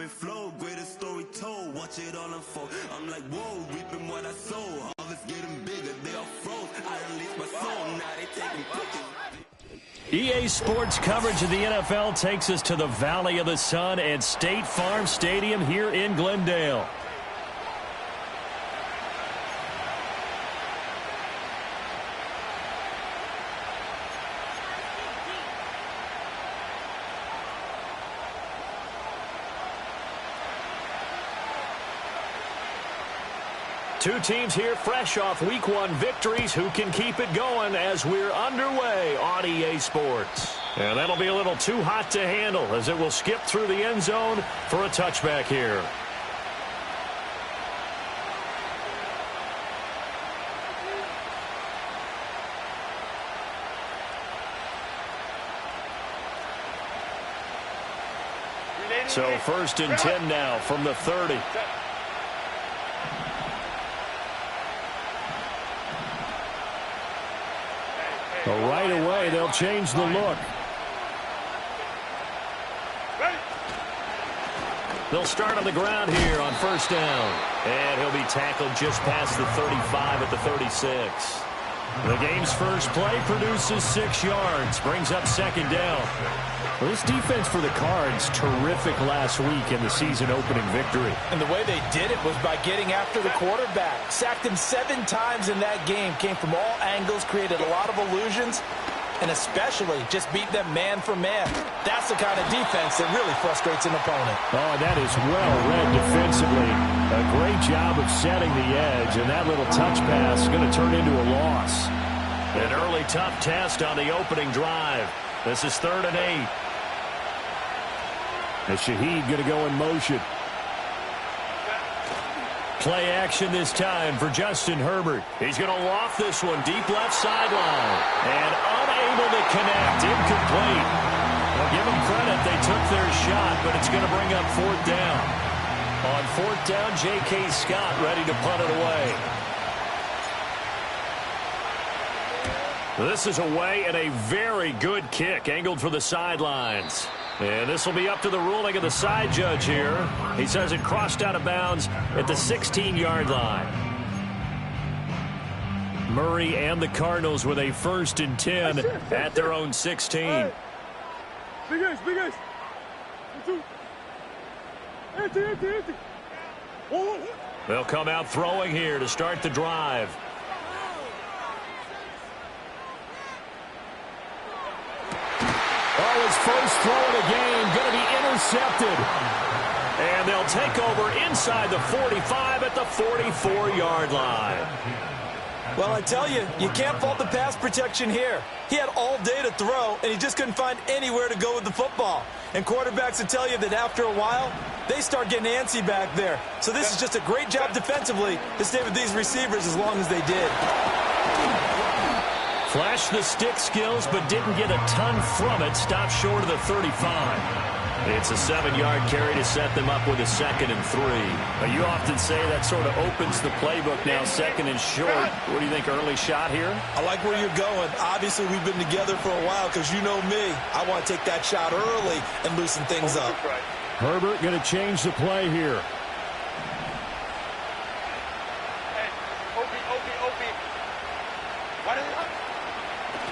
flow, greatest story told. Watch it all unfold. I'm like, whoa, reaping what I sow. Harvest getting bigger, they all froze. I released my soul, now they taking pictures. EA Sports coverage of the NFL takes us to the Valley of the Sun and State Farm Stadium here in Glendale. Two teams here fresh off Week 1 victories. Who can keep it going as we're underway on EA Sports? And that'll be a little too hot to handle as it will skip through the end zone for a touchback here. So 1st and 10 now from the 30. But right away, they'll change the look. They'll start on the ground here on 1st down. And he'll be tackled just past the 35 at the 36. The game's first play produces 6 yards, brings up 2nd down. Well, this defense for the Cards, terrific last week in the season-opening victory. And the way they did it was by getting after the quarterback. Sacked him 7 times in that game. Came from all angles, created a lot of illusions, and especially just beat them man for man. That's the kind of defense that really frustrates an opponent. Oh, that is well read defensively. A great job of setting the edge, and that little touch pass is going to turn into a loss. An early tough test on the opening drive. This is 3rd and 8. And Shaheed going to go in motion. Play action this time for Justin Herbert. He's going to loft this one deep left sideline. And unable to connect. Incomplete. Well, give them credit. They took their shot, but it's going to bring up 4th down. On 4th down, J.K. Scott ready to punt it away. This is away and a very good kick angled for the sidelines. And this will be up to the ruling of the side judge here. He says it crossed out of bounds at the 16-yard line. Murray and the Cardinals with a 1st and 10 at their own 16. Big guys. They'll come out throwing here to start the drive. Oh, his first throw of the game going to be intercepted. And they'll take over inside the 45 at the 44-yard line. Well, I tell you, you can't fault the pass protection here. He had all day to throw, and he just couldn't find anywhere to go with the football. And quarterbacks will tell you that after a while, they start getting antsy back there. So this is just a great job defensively to stay with these receivers as long as they did. Flashed the stick skills, but didn't get a ton from it. Stopped short of the 35. It's a 7-yard carry to set them up with a 2nd and 3. Now, you often say that sort of opens the playbook now, 2nd and short. What do you think, early shot here? I like where you're going. Obviously, we've been together for a while because you know me. I want to take that shot early and loosen things up. Herbert going to change the play here.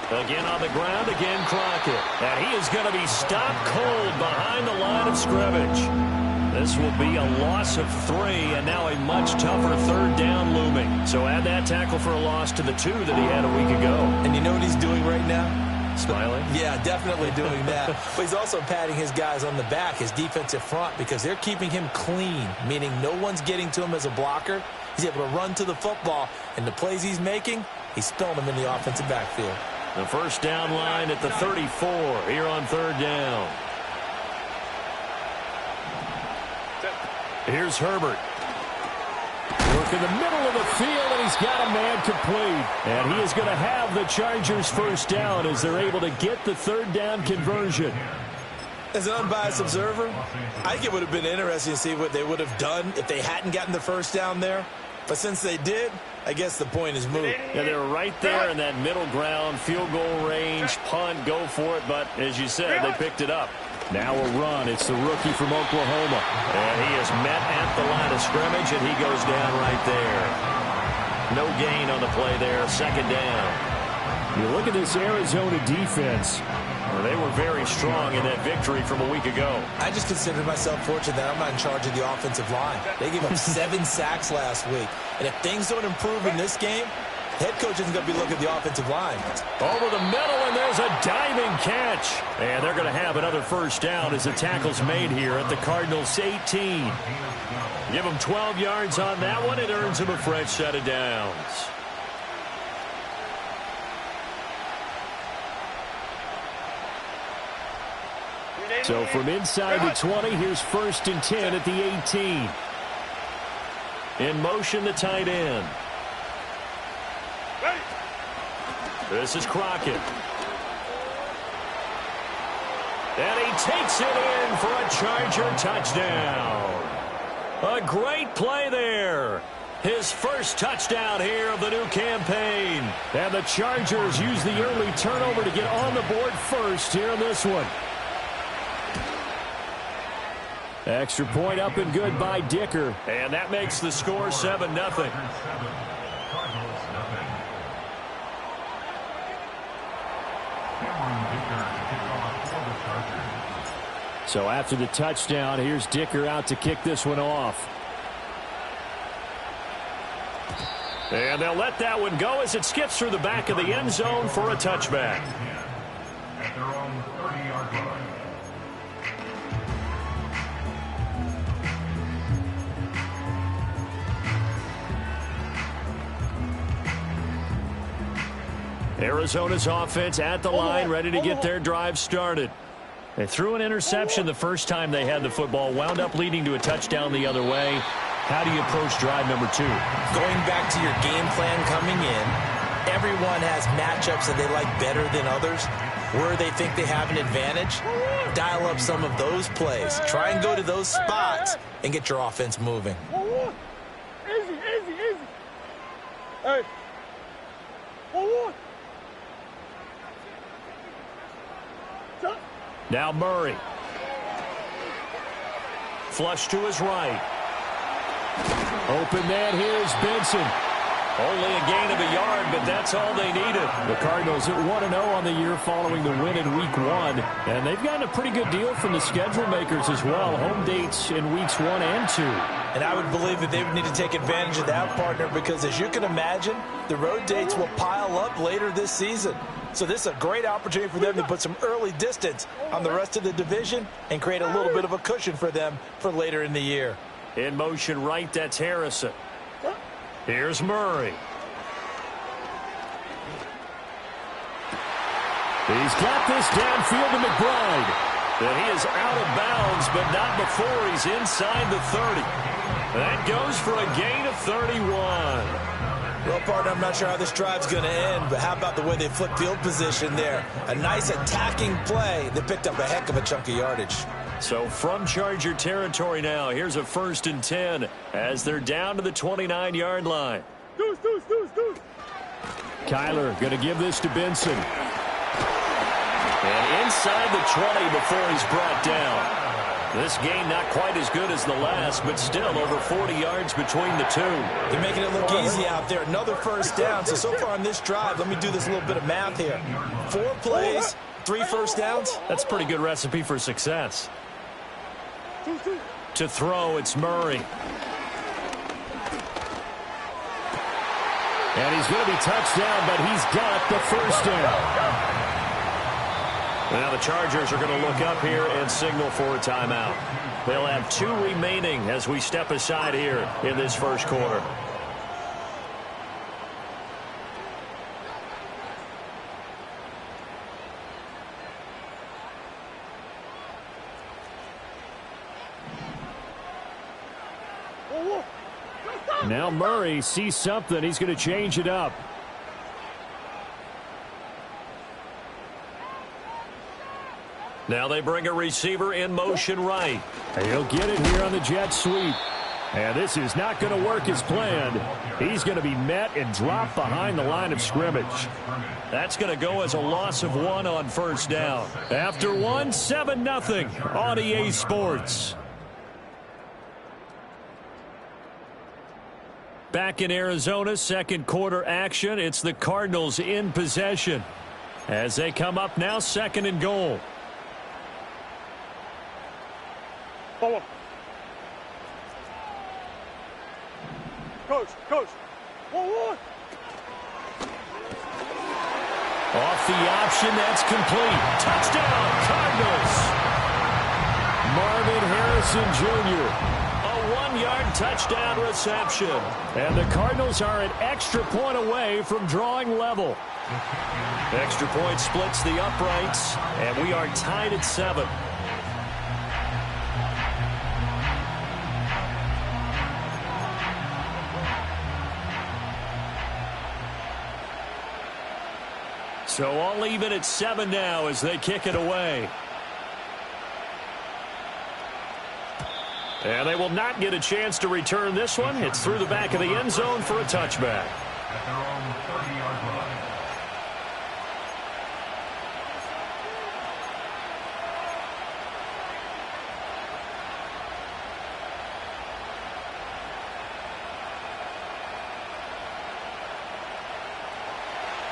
Again on the ground, again Crockett. And he is going to be stopped cold behind the line of scrimmage. This will be a loss of 3, and now a much tougher 3rd down looming. So add that tackle for a loss to the 2 that he had a week ago. And you know what he's doing right now? Smiling? Yeah, definitely doing that. But he's also patting his guys on the back, his defensive front, because they're keeping him clean, meaning no one's getting to him as a blocker. He's able to run to the football, and the plays he's making, he's spilling them in the offensive backfield. The 1st down line at the 34 here on 3rd down. Here's Herbert. Work in the middle of the field, and he's got a man complete. And he is going to have the Chargers' 1st down as they're able to get the 3rd down conversion. As an unbiased observer, I think it would have been interesting to see what they would have done if they hadn't gotten the 1st down there. But since they did, I guess the point is moot. Yeah, they were right there in that middle ground, field goal range, punt, go for it. But as you said, they picked it up. Now a run. It's the rookie from Oklahoma. And he is met at the line of scrimmage, and he goes down right there. No gain on the play there. Second down. You look at this Arizona defense. Well, they were very strong in that victory from a week ago. I just consider myself fortunate that I'm not in charge of the offensive line. They gave up 7 sacks last week. And if things don't improve in this game, head coach isn't going to be looking at the offensive line. Over the middle, and there's a diving catch. And they're going to have another first down as the tackle's made here at the Cardinals' 18. Give them 12 yards on that one. It earns them a fresh set of downs. So from inside the 20, here's 1st and 10 at the 18. In motion, the tight end. This is Crockett. And he takes it in for a Charger touchdown. A great play there. His first touchdown here of the new campaign. And the Chargers use the early turnover to get on the board first here in this one. Extra point up and good by Dicker. And that makes the score 7-0. So after the touchdown, here's Dicker out to kick this one off. And they'll let that one go as it skips through the back of the end zone for a touchback. At their own 30-yard line. Arizona's offense at the line, ready to get their drive started. They threw an interception the first time they had the football, wound up leading to a touchdown the other way. How do you approach drive number 2? Going back to your game plan coming in, everyone has matchups that they like better than others. Where they think they have an advantage, dial up some of those plays. Try and go to those spots and get your offense moving. Easy, easy, easy. Hey. Now Murray. Flush to his right. Open that, here's Benson. Only a gain of a yard, but that's all they needed. The Cardinals at 1-0 on the year following the win in Week 1. And they've gotten a pretty good deal from the schedule makers as well. Home dates in Weeks 1 and 2. And I would believe that they would need to take advantage of that, partner, because as you can imagine, the road dates will pile up later this season. So this is a great opportunity for them to put some early distance on the rest of the division and create a little bit of a cushion for them for later in the year. In motion right, that's Harrison. Here's Murray. He's got this downfield to McBride. And he is out of bounds, but not before he's inside the 30. That goes for a gain of 31. Well, partner, I'm not sure how this drive's going to end, but how about the way they flip field position there? A nice attacking play that picked up a heck of a chunk of yardage. So from Charger territory now, here's a 1st and 10 as they're down to the 29-yard line. Deuce. Kyler going to give this to Benson. And inside the 20 before he's brought down. This game not quite as good as the last, but still over 40 yards between the two. They're making it look easy out there. Another first down. So far on this drive, let me do this little bit of math here. 4 plays, 3 first downs. That's a pretty good recipe for success. To throw, it's Murray. And he's going to be touched down, but he's got the first down. Now the Chargers are going to look up here and signal for a timeout. They'll have 2 remaining as we step aside here in this first quarter. Now Murray sees something. He's going to change it up. Now they bring a receiver in motion right. He'll get it here on the jet sweep. And this is not going to work as planned. He's going to be met and dropped behind the line of scrimmage. That's going to go as a loss of 1 on first down. After 1, 7-0 on EA Sports. Back in Arizona, second quarter action. It's the Cardinals in possession as they come up now, 2nd and goal. Come on. Coach. 1-1. Off the option, that's complete. Touchdown, Cardinals. Marvin Harrison Jr. A 1-yard touchdown reception. And the Cardinals are an extra point away from drawing level. Extra point splits the uprights, and we are tied at 7. So all even at 7 now as they kick it away. And they will not get a chance to return this one. It's through the back of the end zone for a touchback. At their own 30-yard line.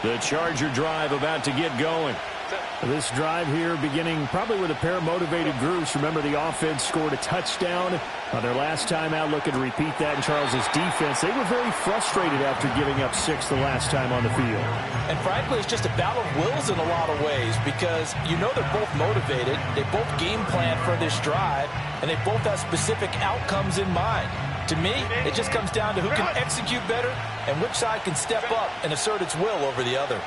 The Charger drive about to get going. This drive here beginning probably with a pair of motivated groups. Remember, the offense scored a touchdown on their last time out, looking to repeat that in Charles's defense. They were very frustrated after giving up 6 the last time on the field. And frankly, it's just a battle of wills in a lot of ways because you know they're both motivated. They both game plan for this drive, and they both have specific outcomes in mind. To me, it just comes down to who can execute better and which side can step up and assert its will over the other.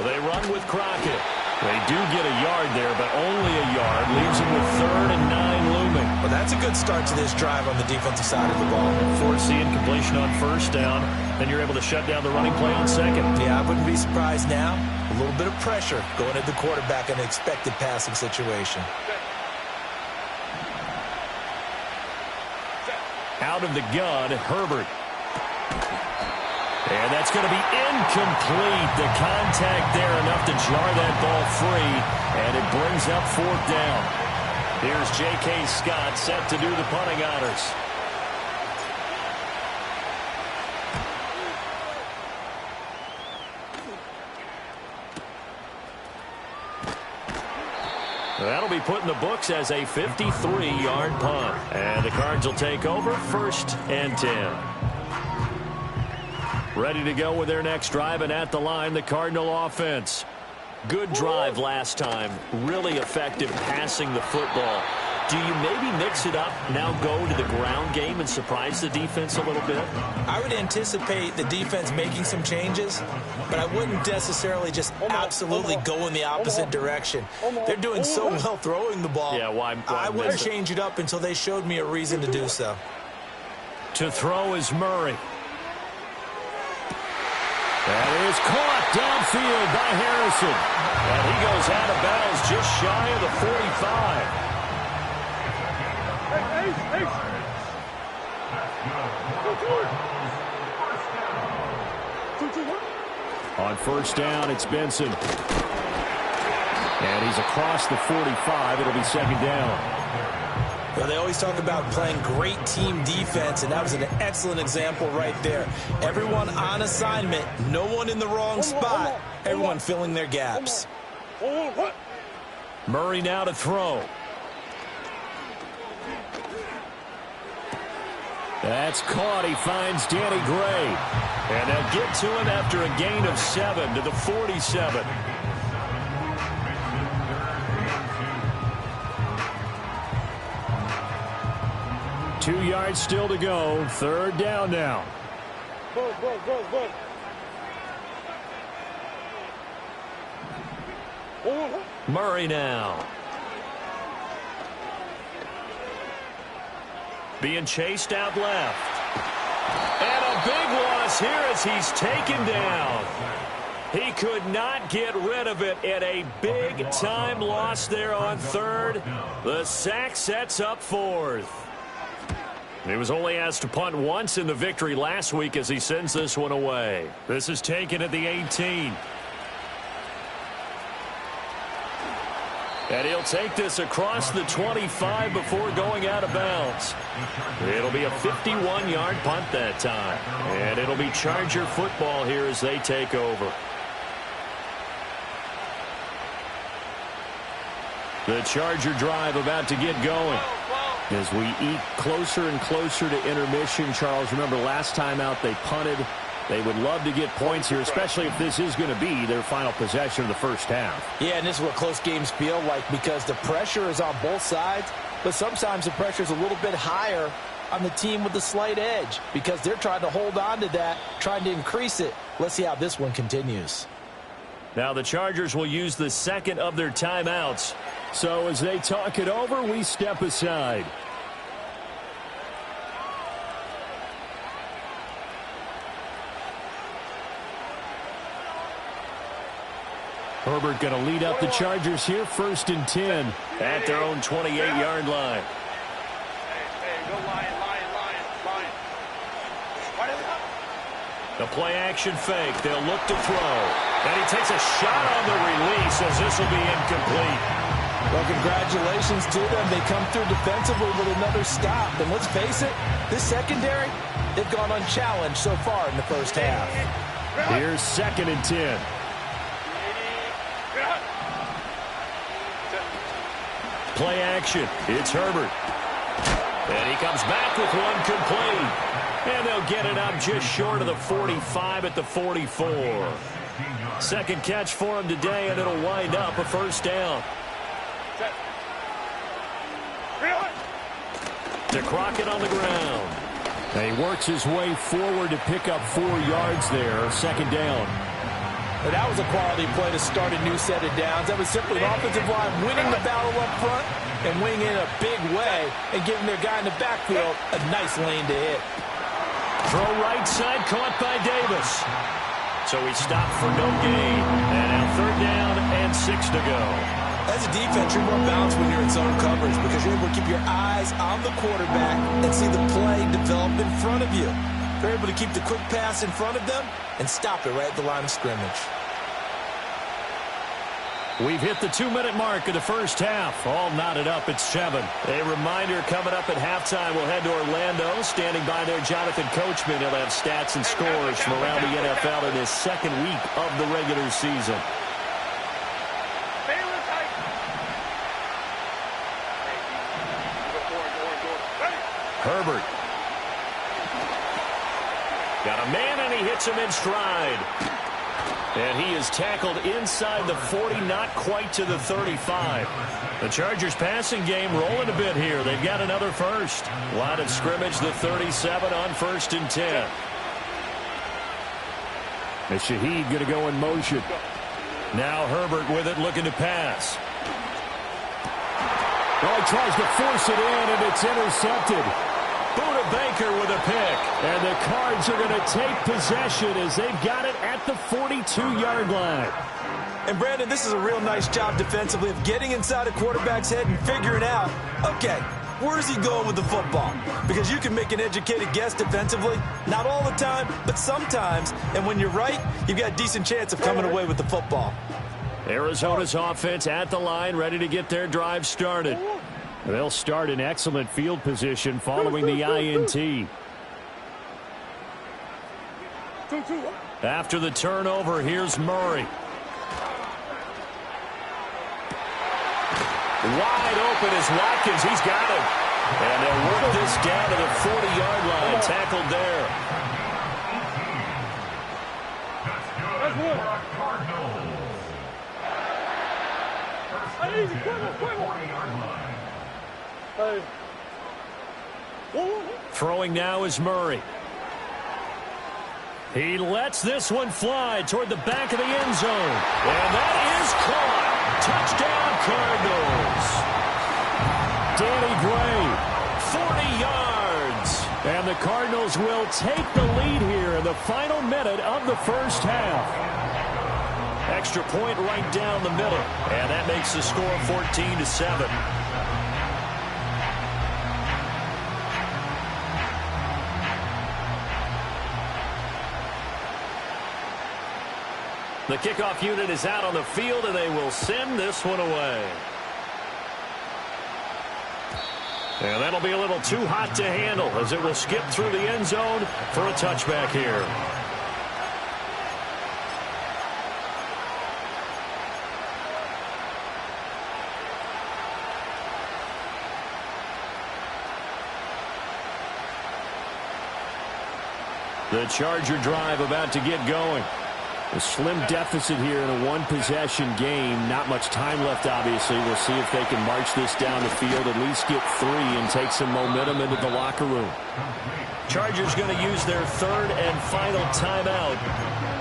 They run with Crockett. They do get a yard there, but only a yard. Leaves them with 3rd and 9 looming. Well, that's a good start to this drive on the defensive side of the ball. Force the incompletion on first down. Then you're able to shut down the running play on 2nd. Yeah, I wouldn't be surprised now. A little bit of pressure going at the quarterback in an expected passing situation. Out of the gun, Herbert. And that's going to be incomplete. The contact there enough to jar that ball free, and it brings up 4th down. Here's J.K. Scott set to do the punting honors. That'll be put in the books as a 53-yard punt. And the Cards will take over, 1st and 10. Ready to go with their next drive, and at the line, the Cardinal offense. Good drive last time. Really effective passing the football. Do you maybe mix it up, now go to the ground game and surprise the defense a little bit? I would anticipate the defense making some changes, but I wouldn't necessarily just absolutely go in the opposite direction. They're doing so well throwing the ball. Yeah, why I wouldn't change it up until they showed me a reason to do so. To throw is Murray. That is caught downfield by Harrison. And he goes out of bounds just shy of the 45. On first down, it's Benson. And he's across the 45. It'll be 2nd down. Well, they always talk about playing great team defense, and that was an excellent example right there. Everyone on assignment, no one in the wrong spot, everyone filling their gaps. Murray now to throw. That's caught. He finds Danny Gray. And they'll get to him after a gain of 7 to the 47. Two yards still to go. 3rd down now. Murray now. Being chased out left. And a big loss here as he's taken down. He could not get rid of it, and a big-time loss there on third. The sack sets up fourth. He was only asked to punt once in the victory last week as he sends this one away. This is taken at the 18. And he'll take this across the 25 before going out of bounds. It'll be a 51-yard punt that time. And it'll be Charger football here as they take over. The Charger drive about to get going. As we eat closer and closer to intermission, Charles, remember last time out they punted. They would love to get points here, especially if this is going to be their final possession of the first half. Yeah, and this is what close games feel like because the pressure is on both sides, but sometimes the pressure is a little bit higher on the team with the slight edge because they're trying to hold on to that, trying to increase it. Let's see how this one continues. Now the Chargers will use the second of their timeouts. So as they talk it over, we step aside. Herbert going to lead up the Chargers here, 1st and 10. At their own 28-yard line. Hey, go Lion. The play-action fake. They'll look to throw. And he takes a shot on the release as this will be incomplete. Well, congratulations to them. They come through defensively with another stop. And let's face it, this secondary, they've gone unchallenged so far in the first half. Here's 2nd and 10. Play action. It's Herbert. And he comes back with one complete. And they'll get it up just short of the 45 at the 44. Second catch for him today, and it'll wind up a first down. To Crockett on the ground. And he works his way forward to pick up 4 yards there. 2nd down. But that was a quality play to start a new set of downs. That was simply an offensive line winning the battle up front and winning in a big way and giving their guy in the backfield a nice lane to hit. Throw right side caught by Davis. So he stopped for no gain. And now 3rd down and 6 to go. As a defense, you're more balanced when you're in zone coverage because you're able to keep your eyes on the quarterback and see the play develop in front of you. They're able to keep the quick pass in front of them and stop it right at the line of scrimmage. We've hit the 2-minute mark of the first half. All knotted up at 7. A reminder coming up at halftime, we'll head to Orlando. Standing by there, Jonathan Coachman. He'll have stats and scores from around the NFL in his 2nd week of the regular season. Herbert. Got a man, and he hits him in stride. And he is tackled inside the 40, not quite to the 35. The Chargers passing game rolling a bit here. They've got another first. Line of scrimmage, the 37 on 1st and 10. And Shaheed going to go in motion. Now Herbert with it, looking to pass. Well, he tries to force it in, and it's intercepted. Buda Baker with a pick. And the Cards are going to take possession as they've got it at the 42-yard line. And, Brandon, this is a real nice job defensively of getting inside a quarterback's head and figuring out, okay, where's he going with the football? Because you can make an educated guess defensively, not all the time, but sometimes. And when you're right, you've got a decent chance of coming away with the football. Arizona's offense at the line, ready to get their drive started. They'll start in excellent field position following the INT. After the turnover, here's Murray. Wide open is Watkins. He's got him. And they'll work this down to the 40-yard line. Tackled there. Throwing now is Murray. He lets this one fly toward the back of the end zone. And that is caught. Touchdown, Cardinals. Danny Gray. 40 yards. And the Cardinals will take the lead here in the final minute of the first half. Extra point right down the middle. And that makes the score 14-7. The kickoff unit is out on the field, and they will send this one away. And that'll be a little too hot to handle as it will skip through the end zone for a touchback here. The Charger drive about to get going. A slim deficit here in a one-possession game. Not much time left, obviously. We'll see if they can march this down the field, at least get 3, and take some momentum into the locker room. Chargers going to use their third and final timeout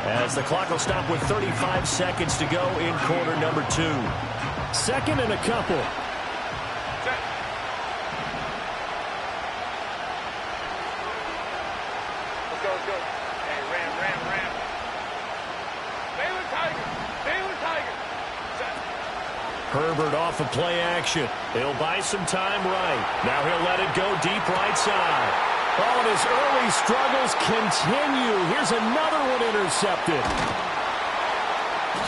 as the clock will stop with 35 seconds to go in quarter number 2. Second and a couple. Let's go. Hey, ram. Baylor Tiger. Herbert off of play action. He'll buy some time right. Now he'll let it go deep right side. Oh, and his early struggles continue. Here's another one intercepted.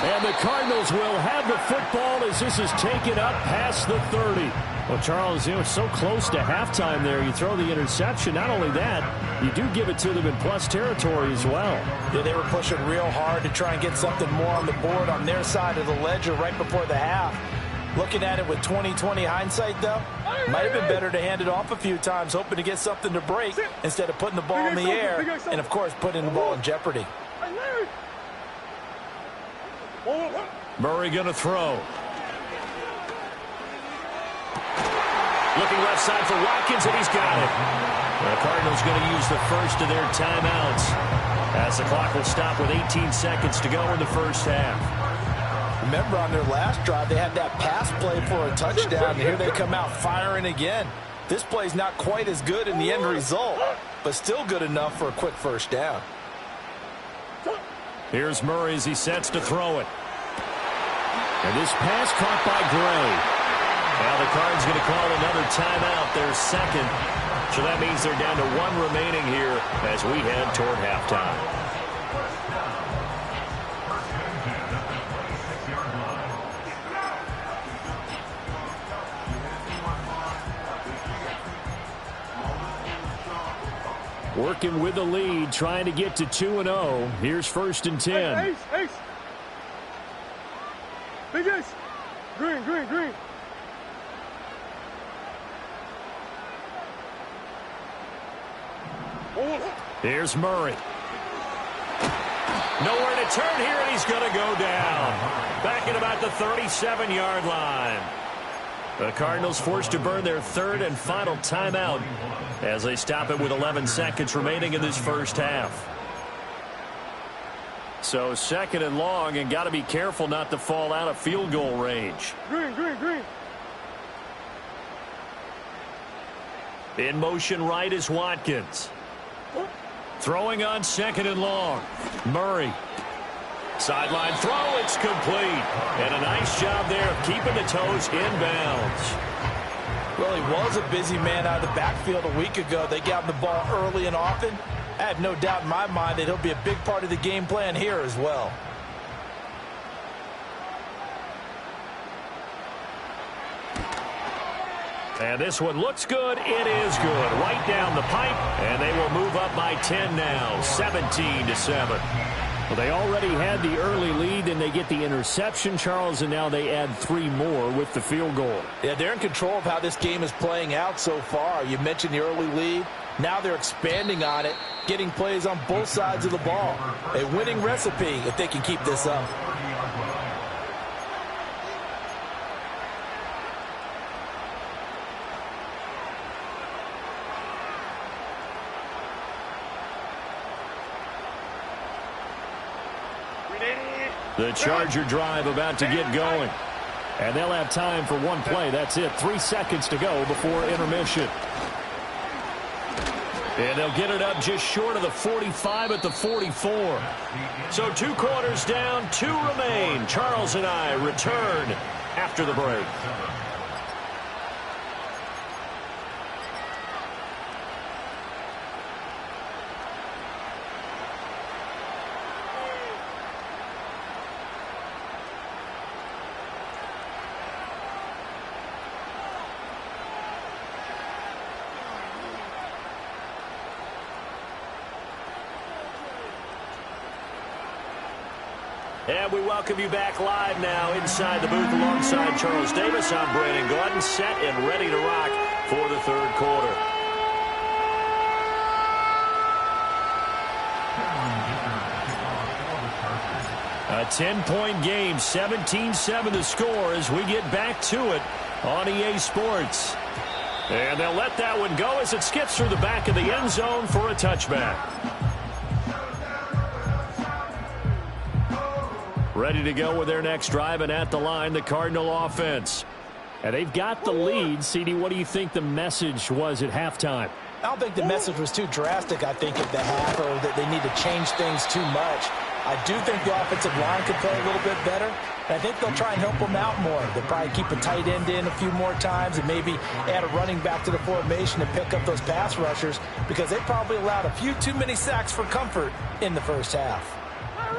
And the Cardinals will have the football as this is taken up past the 30. Well, Charles, you know, it's so close to halftime there. You throw the interception. Not only that, you do give it to them in plus territory as well. Yeah, they were pushing real hard to try and get something more on the board on their side of the ledger right before the half. Looking at it with 20/20 hindsight, though, might have been better to hand it off a few times, hoping to get something to break instead of putting the ball in the air and, of course, putting the ball in jeopardy. Murray going to throw. Looking left side for Watkins, and he's got it. The Cardinals going to use the first of their timeouts as the clock will stop with 18 seconds to go in the first half. Remember, on their last drive, they had that pass play for a touchdown, and here they come out firing again. This play's not quite as good in the end result, but still good enough for a quick first down. Here's Murray as he sets to throw it. And this pass caught by Gray. Now the Cards going to call another timeout, their second. So that means they're down to 1 remaining here as we head toward halftime. Working with the lead, trying to get to 2-0. Here's 1st and 10. Ace. Big Ace. Green. Here's Murray. Nowhere to turn here, and he's going to go down. Back at about the 37-yard line. The Cardinals forced to burn their third and final timeout as they stop it with 11 seconds remaining in this first half. So 2nd and long, and got to be careful not to fall out of field goal range. Green. In motion right is Watkins. Throwing on 2nd and long. Murray. Sideline throw, it's complete. And a nice job there of keeping the toes inbounds. Well, he was a busy man out of the backfield a week ago. They got him the ball early and often. I have no doubt in my mind that he'll be a big part of the game plan here as well. And this one looks good. It is good. Right down the pipe, and they will move up by 10 now, 17-7. Well, they already had the early lead, and they get the interception, Charles, and now they add 3 more with the field goal. Yeah, they're in control of how this game is playing out so far. You mentioned the early lead. Now they're expanding on it, getting plays on both sides of the ball. A winning recipe if they can keep this up. The Charger drive about to get going. And they'll have time for one play. That's it. 3 seconds to go before intermission. And they'll get it up just short of the 45 at the 44. So 2 quarters down, 2 remain. Charles and I return after the break. And we welcome you back live now inside the booth alongside Charles Davis. I'm Brandon Gordon, set and ready to rock for the third quarter. A 10-point game, 17-7 the score as we get back to it on EA Sports. And they'll let that one go as it skips through the back of the end zone for a touchback. Ready to go with their next drive, and at the line, the Cardinal offense. And they've got the lead. CD, what do you think the message was at halftime? I don't think the message was too drastic, I think, at the half, or that they need to change things too much. I do think the offensive line could play a little bit better. And I think they'll try and help them out more. They'll probably keep a tight end in a few more times and maybe add a running back to the formation and pick up those pass rushers because they probably allowed a few too many sacks for comfort in the first half.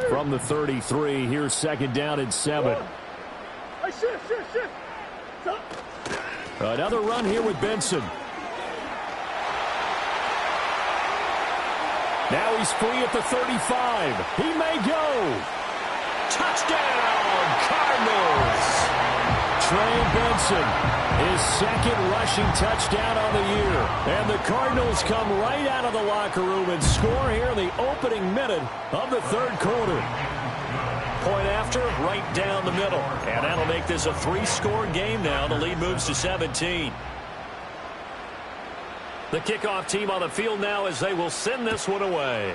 From the 33, here's second down and 7. Hey, shift. Another run here with Benson. Now he's free at the 35. He may go. Touchdown, Cardinals! Trey Benson, his second rushing touchdown on the year. And the Cardinals come right out of the locker room and score here in the opening minute of the third quarter. Point after, right down the middle. And that'll make this a 3-score game now. The lead moves to 17. The kickoff team on the field now as they will send this one away.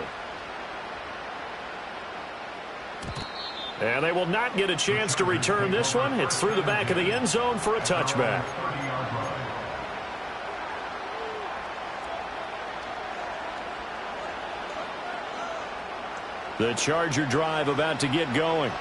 And they will not get a chance to return this one. It's through the back of the end zone for a touchback. The Charger drive about to get going.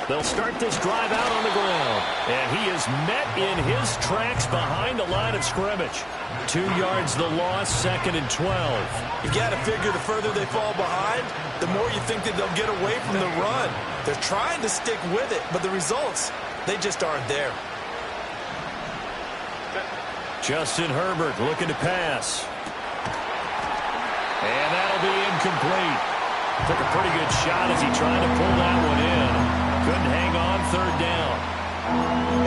They'll start this drive out on the ground. And he is met in his tracks behind the line of scrimmage. 2 yards the loss, 2nd and 12. You got to figure the further they fall behind, the more you think that they'll get away from the run. They're trying to stick with it, but the results, they just aren't there. Justin Herbert looking to pass. And that'll be incomplete. Took a pretty good shot as he tried to pull that one in. Couldn't hang on, third down.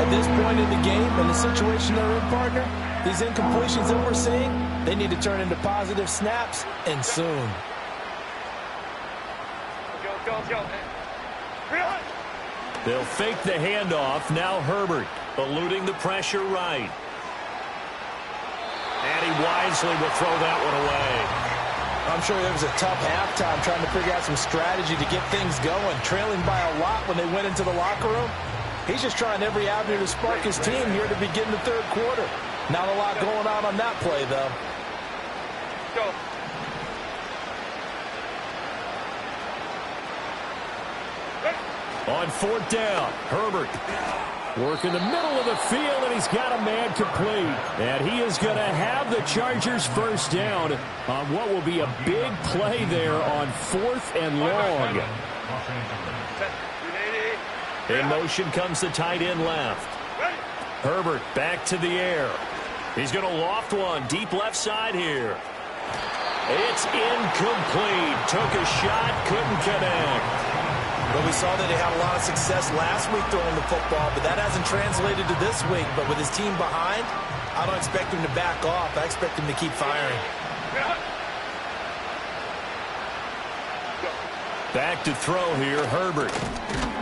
At this point in the game, in the situation they're in, partner, these incompletions that we're seeing, they need to turn into positive snaps, and soon. Go. They'll fake the handoff. Now Herbert eluding the pressure right. And he wisely will throw that one away. I'm sure there was a tough halftime trying to figure out some strategy to get things going. Trailing by a lot when they went into the locker room. He's just trying every avenue to spark his team here to begin the third quarter. Not a lot going on that play, though. Go. On 4th down, Herbert work in the middle of the field, and he's got a man complete. And he is going to have the Chargers first down on what will be a big play there on 4th and long. In motion comes the tight end left. Herbert back to the air. He's going to loft one deep left side here. It's incomplete. Took a shot, couldn't connect. Well, we saw that he had a lot of success last week throwing the football, but that hasn't translated to this week. But with his team behind, I don't expect him to back off. I expect him to keep firing. Back to throw here, Herbert.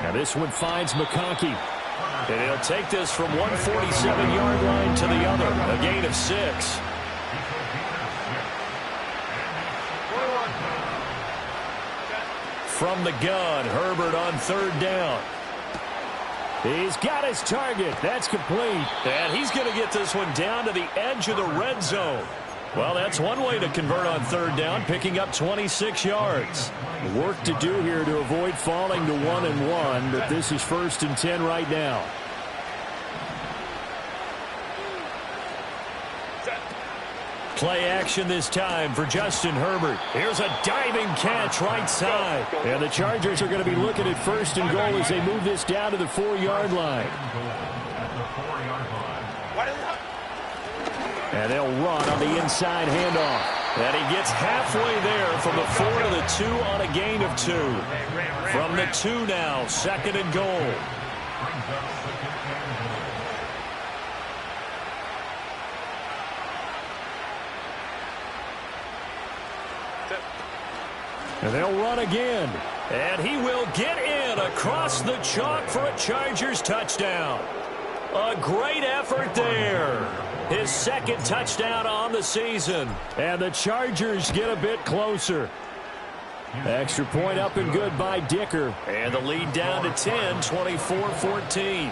Now this one finds McConkey. And he'll take this from 147-yard line to the other. A gain of 6. From the gun, Herbert on 3rd down. He's got his target. That's complete. And he's going to get this one down to the edge of the red zone. Well, that's one way to convert on third down, picking up 26 yards. Work to do here to avoid falling to 1-1, but this is 1st and 10 right now. Play action this time for Justin Herbert. Here's a diving catch right side. And the Chargers are going to be looking at 1st and goal as they move this down to the 4-yard line. And they'll run on the inside handoff. And he gets halfway there from the 4 to the 2 on a gain of 2. From the 2 now, 2nd and goal. And they'll run again. And he will get in across the chalk for a Chargers touchdown. A great effort there. His 2nd touchdown on the season. And the Chargers get a bit closer. Extra point up and good by Dicker. And the lead down to 10, 24-14.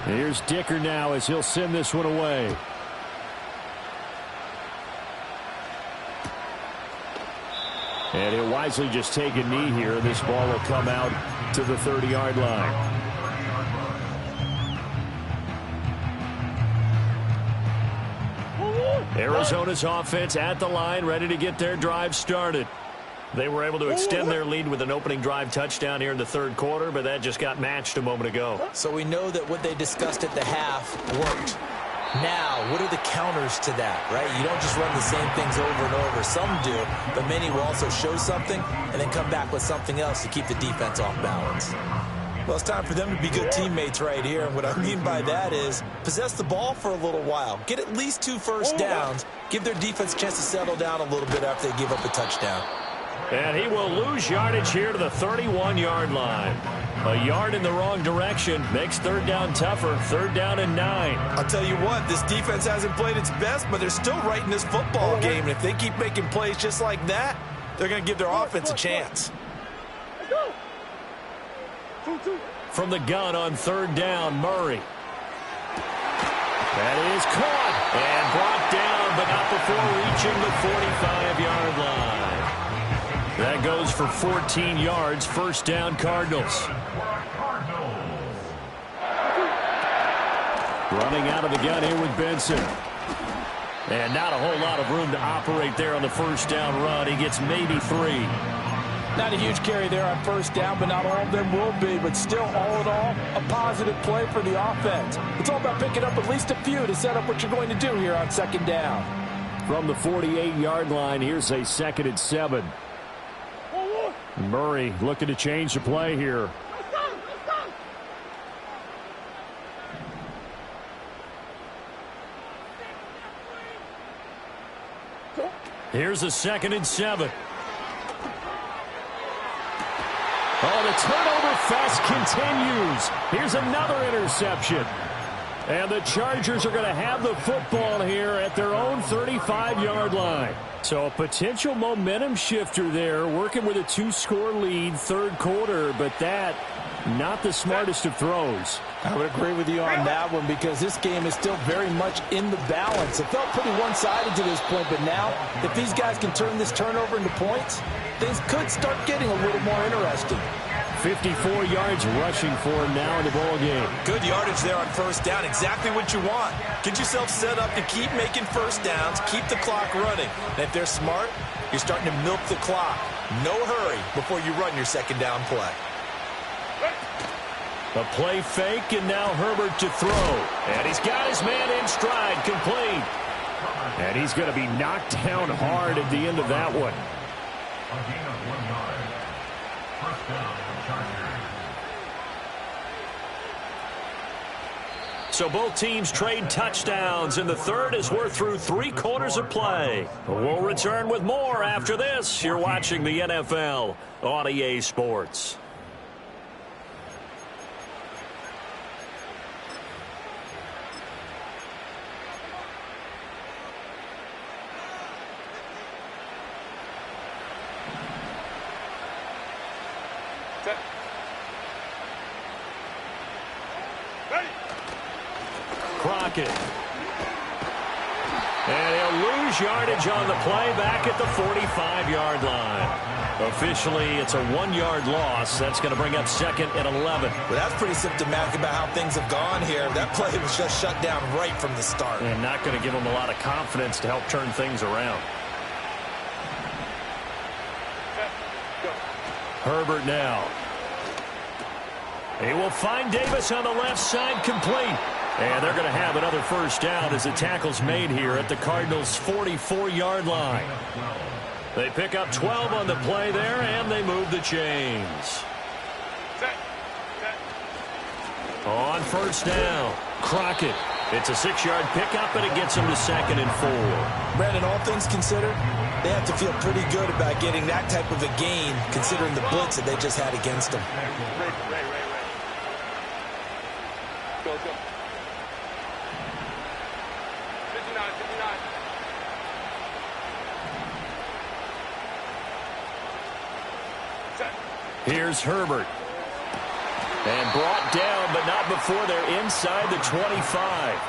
Here's Dicker now as he'll send this one away. And he'll wisely just take a knee here. This ball will come out to the 30-yard line. Arizona's offense at the line, ready to get their drive started. They were able to extend their lead with an opening drive touchdown here in the 3rd quarter, but that just got matched a moment ago. So we know that what they discussed at the half worked. Now, what are the counters to that, right? You don't just run the same things over and over. Some do, but many will also show something and then come back with something else to keep the defense off balance. Well, it's time for them to be good teammates right here. And what I mean by that is possess the ball for a little while. Get at least 2 first downs. Give their defense a chance to settle down a little bit after they give up a touchdown. And he will lose yardage here to the 31-yard line. A yard in the wrong direction makes 3rd down tougher. 3rd down and 9. I'll tell you what, this defense hasn't played its best, but they're still right in this football game. And if they keep making plays just like that, they're going to give their offense a chance. From the gun on 3rd down, Murray. That is caught and brought down, but not before reaching the 45-yard line. That goes for 14 yards. 1st down, Cardinals. Running out of the gun here with Benson. And not a whole lot of room to operate there on the 1st down run. He gets maybe 3. Not a huge carry there on 1st down, but not all of them will be. But still, all in all, a positive play for the offense. It's all about picking up at least a few to set up what you're going to do here on 2nd down. From the 48-yard line, here's a 2nd and 7. Murray looking to change the play here. Here's a 2nd and 7. Oh, the turnover fest continues. Here's another interception. And the Chargers are going to have the football here at their own 35-yard line. So a potential momentum shifter there, working with a 2-score lead, 3rd quarter, but that, not the smartest of throws. I would agree with you on that one because this game is still very much in the balance. It felt pretty one-sided to this point, but now, if these guys can turn this turnover into points, things could start getting a little more interesting. 54 yards rushing for him now in the ball game. Good yardage there on 1st down. Exactly what you want. Get yourself set up to keep making 1st downs, keep the clock running. And if they're smart, you're starting to milk the clock. No hurry before you run your 2nd down play. A play fake, and now Herbert to throw. And he's got his man in stride, complete. And he's going to be knocked down hard at the end of that one. A gain of 1 yard. 1st down, Chargers. So both teams trade touchdowns, and the 3rd as we're through 3 quarters of play. We'll return with more after this. You're watching the NFL on EA Sports. Crockett. And he'll lose yardage on the play back at the 45-yard line. Officially, it's a 1-yard loss. That's going to bring up 2nd and 11. Well, that's pretty symptomatic about how things have gone here. That play was just shut down right from the start. And not going to give them a lot of confidence to help turn things around. Herbert now. He will find Davis on the left side, complete. And they're going to have another first down as the tackle's made here at the Cardinals' 44-yard line. They pick up 12 on the play there, and they move the chains. On first down, Crockett. It's a 6-yard pickup, and it gets him to 2nd and 4. Brandon, all things considered, they have to feel pretty good about getting that type of a gain, considering the blitz that they just had against them. Go, go. 59, 59. Here's Herbert. And brought down, but not before they're inside the 25.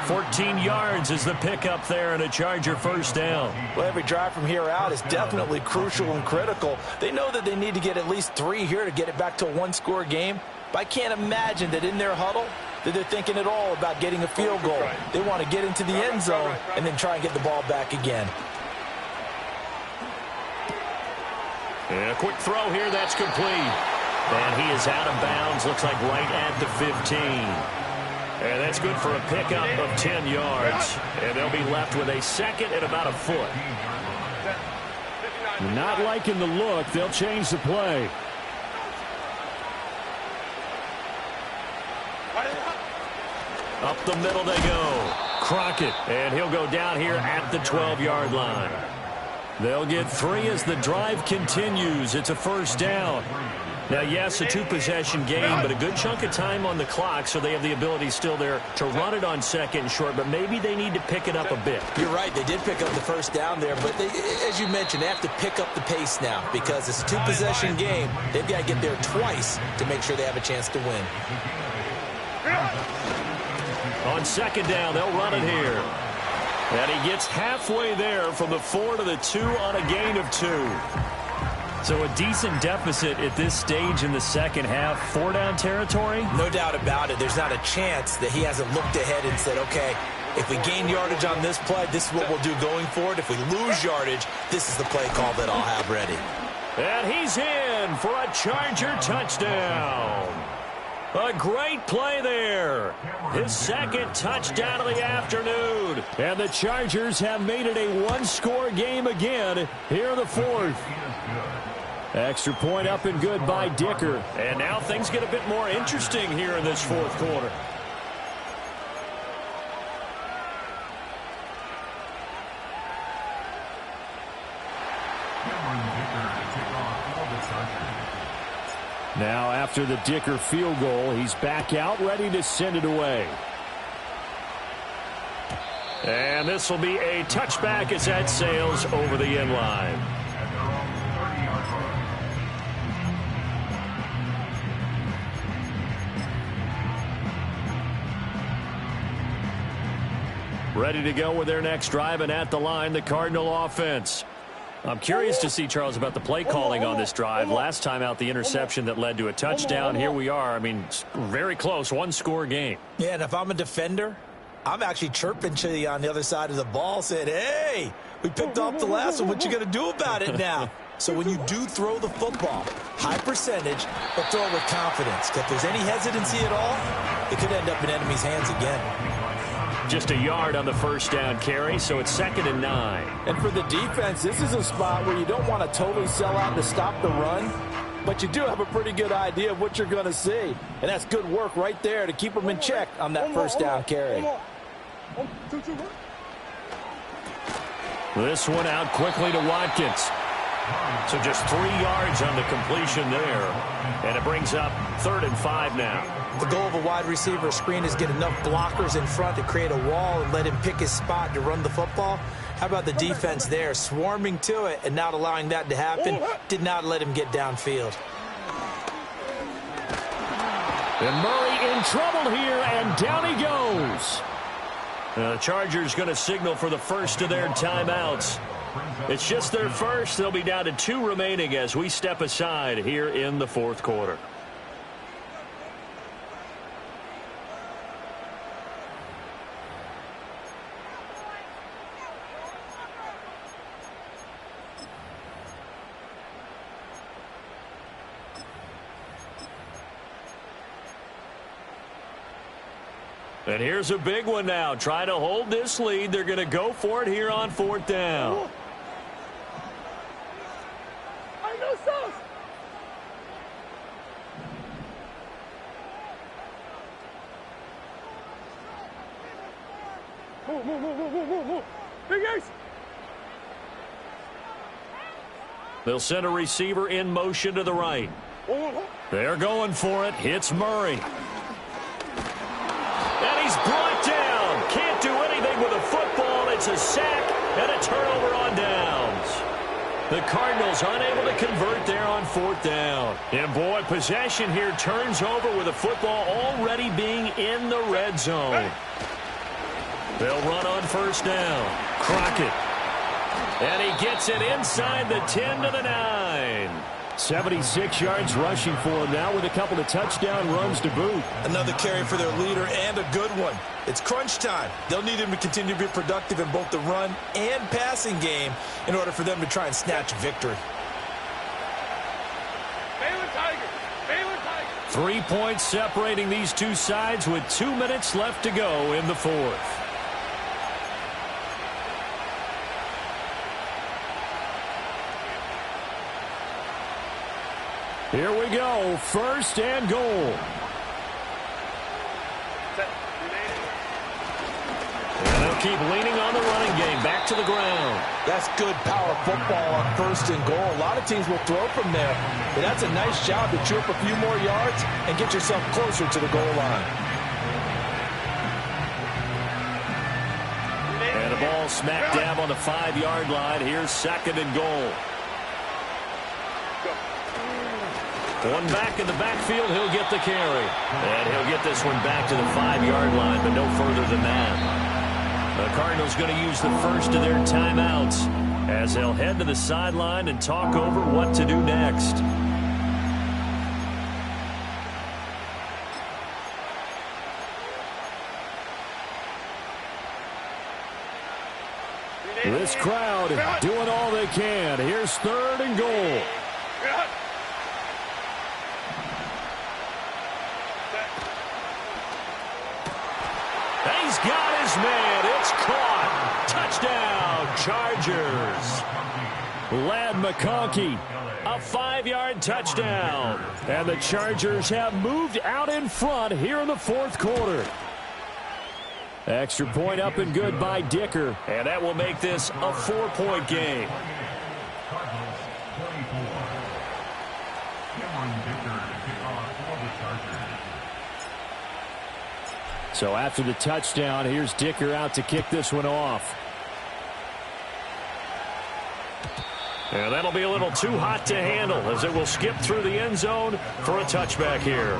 14 yards is the pickup there, and a Charger first down. Well, every drive from here out is definitely crucial and critical. They know that they need to get at least 3 here to get it back to a 1-score game. But I can't imagine that in their huddle that they're thinking at all about getting a field goal. They want to get into the end zone and then try and get the ball back again. And a quick throw here, that's complete. And he is out of bounds, looks like right at the 15. And that's good for a pickup of 10 yards. And they'll be left with a 2nd and about a foot. Not liking the look. They'll change the play. Up the middle they go. Crockett, and he'll go down here at the 12-yard line. They'll get 3 as the drive continues. It's a first down. Now, yes, a 2-possession game, but a good chunk of time on the clock, so they have the ability still there to run it on 2nd and short, but maybe they need to pick it up a bit. You're right. They did pick up the first down there, but as you mentioned, they have to pick up the pace now because it's a 2-possession game. They've got to get there twice to make sure they have a chance to win. On 2nd down, they'll run it here. And he gets halfway there from the 4 to the 2 on a gain of 2. So a decent deficit at this stage in the second half. 4-down territory? No doubt about it. There's not a chance that he hasn't looked ahead and said, okay, if we gain yardage on this play, this is what we'll do going forward. If we lose yardage, this is the play call that I'll have ready. And he's in for a Charger touchdown. A great play there. His 2nd touchdown of the afternoon. And the Chargers have made it a 1-score game again here in the 4th. Extra point up and good by Dicker. And now things get a bit more interesting here in this 4th quarter. Now after the Dicker field goal, he's back out ready to send it away. And this will be a touchback as that sails over the end line. Ready to go with their next drive, and at the line, the Cardinal offense. I'm curious to see, Charles, about the play calling on this drive. Last time out, the interception that led to a touchdown. Here we are. I mean, very close, 1-score game. Yeah, and if I'm a defender, I'm actually chirping to you on the other side of the ball, saying, hey, we picked off the last one. What you going to do about it now? So when you do throw the football, high percentage, but throw it with confidence. If there's any hesitancy at all, it could end up in enemy's hands again. Just a yard on the first down carry, so it's 2nd and 9. And for the defense, this is a spot where you don't want to totally sell out to stop the run, but you do have a pretty good idea of what you're going to see. And that's good work right there to keep them in check on that first down carry. This one out quickly to Watkins. So just 3 yards on the completion there. And it brings up 3rd and 5 now. The goal of a wide receiver screen is get enough blockers in front to create a wall and let him pick his spot to run the football. How about the defense there, swarming to it and not allowing that to happen? Did not let him get downfield. And Murray in trouble here, and down he goes. The Chargers going to signal for the first of their timeouts. It's just their first. They'll be down to 2 remaining as we step aside here in the fourth quarter. And here's a big one now. Trying to hold this lead. They're going to go for it here on 4th down. They'll send a receiver in motion to the right. They're going for it. Hits Murray. And he's brought down. Can't do anything with a football. It's a sack and a turnover on downs. The Cardinals unable to convert there on 4th down. And boy, possession here turns over with a football already being in the red zone. They'll run on 1st down. Crockett. And he gets it inside the 10 to the 9. 76 yards rushing for him now with a couple of touchdown runs to boot. Another carry for their leader and a good one. It's crunch time. They'll need him to continue to be productive in both the run and passing game in order for them to try and snatch a victory. 3 points separating these two sides with 2 minutes left to go in the 4th. Here we go. 1st and goal. And they'll keep leaning on the running game. Back to the ground. That's good power football on 1st and goal. A lot of teams will throw from there. But that's a nice job to chew up a few more yards and get yourself closer to the goal line. And the ball smack dab on the 5-yard line. Here's 2nd and goal. One back in the backfield, he'll get the carry. And he'll get this one back to the 5-yard line, but no further than that. The Cardinals going to use the first of their timeouts as they'll head to the sideline and talk over what to do next. This crowd doing all they can. Here's 3rd and goal. He's got his man. It's caught. Touchdown, Chargers. Lad McConkey. A 5-yard touchdown. And the Chargers have moved out in front here in the 4th quarter. Extra point up and good by Dicker. And that will make this a 4-point game. So after the touchdown, here's Dicker out to kick this one off. And that'll be a little too hot to handle as it will skip through the end zone for a touchback here.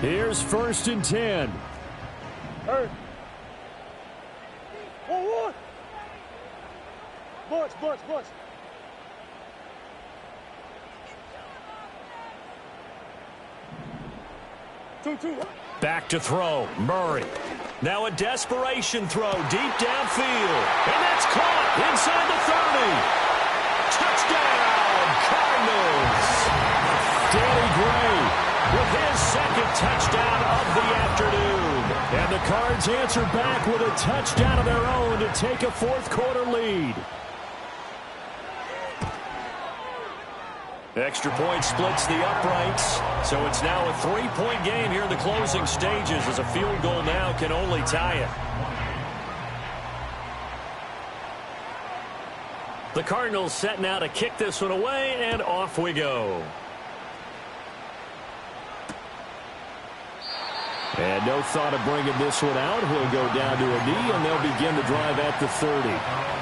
Here's 1st and 10. Hey. One. Bunch. Two. Back to throw. Murray. Now a desperation throw deep downfield. And that's caught inside the 30. Touchdown, Cardinals. Danny Gray with his 2nd touchdown of the afternoon. And the Cards answer back with a touchdown of their own to take a 4th quarter lead. Extra point splits the uprights, so it's now a 3-point game here in the closing stages as a field goal now can only tie it. The Cardinals set now to kick this one away, and off we go. And no thought of bringing this one out. He'll go down to a knee, and they'll begin the drive at the 30.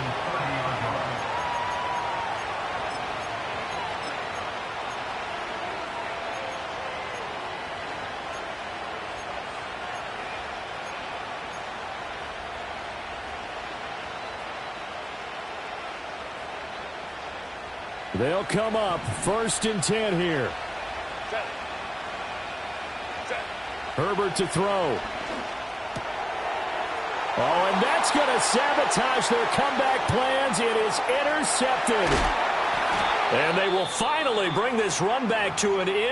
They'll come up 1st and 10 here. Herbert to throw. Oh, and that's going to sabotage their comeback plans. It is intercepted. And they will finally bring this run back to an end.